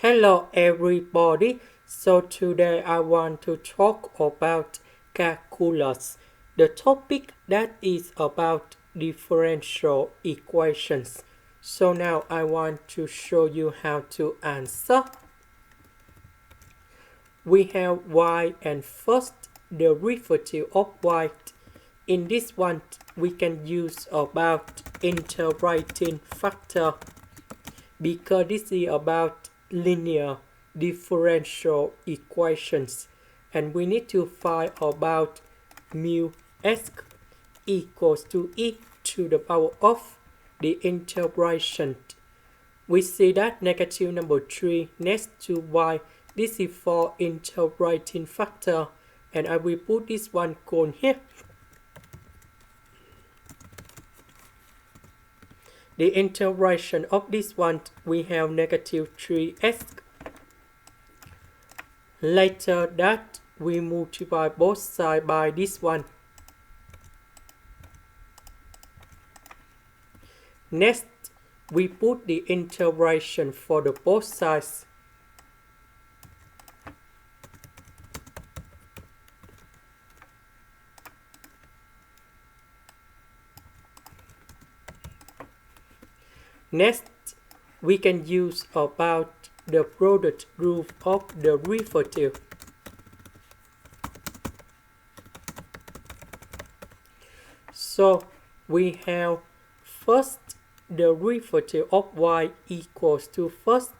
Hello everybody. So today I want to talk about calculus, the topic that is about differential equations. So now I want to show you how to answer. We have y and first derivative of y. In this one we can use about integrating factor because this is about linear differential equations, and we need to find about mu s equals to e to the power of the integration. We see that negative number 3 next to y. This is for integrating factor, and I will put this one cone here. The integration of this one, we have negative 3s. Later that we multiply both sides by this one. Next, we put the integration for the both sides. Next, we can use about the product rule of the derivative. So we have first derivative of y equals to first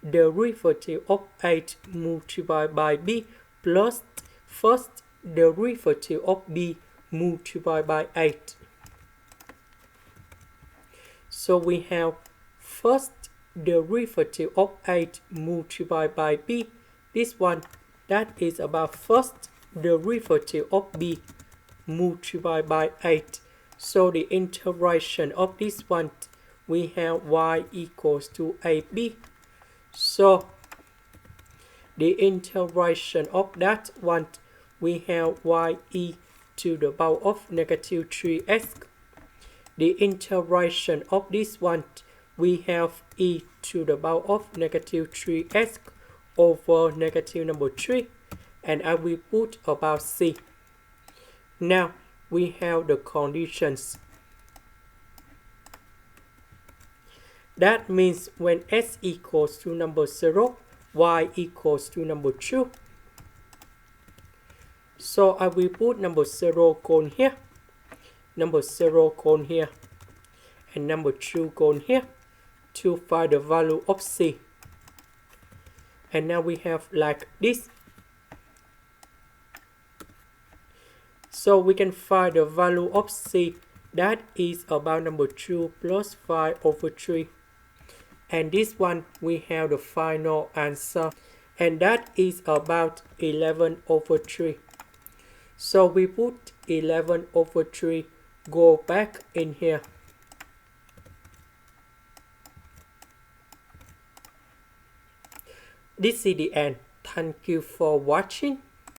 derivative of 8 multiplied by b plus first derivative of b multiplied by 8. So we have first derivative of 8 multiplied by b. This one, that is about first derivative of b multiplied by 8. So the integration of this one, we have y equals to ab. So the integration of that one, we have y e to the power of negative 3s. The integration of this one, we have e to the power of negative 3s over negative number 3, and I will put about c. Now we have the conditions. That means when s equals to number 0, y equals to number 2. So I will put number 0 cone here, number 0 cone here, and number 2 cone here to find the value of c. And now we have like this. So we can find the value of c, that is about number 2 plus 5 over 3. And this one, we have the final answer, and that is about 11 over 3. So we put 11 over 3, go back in here. This is the end. Thank you for watching.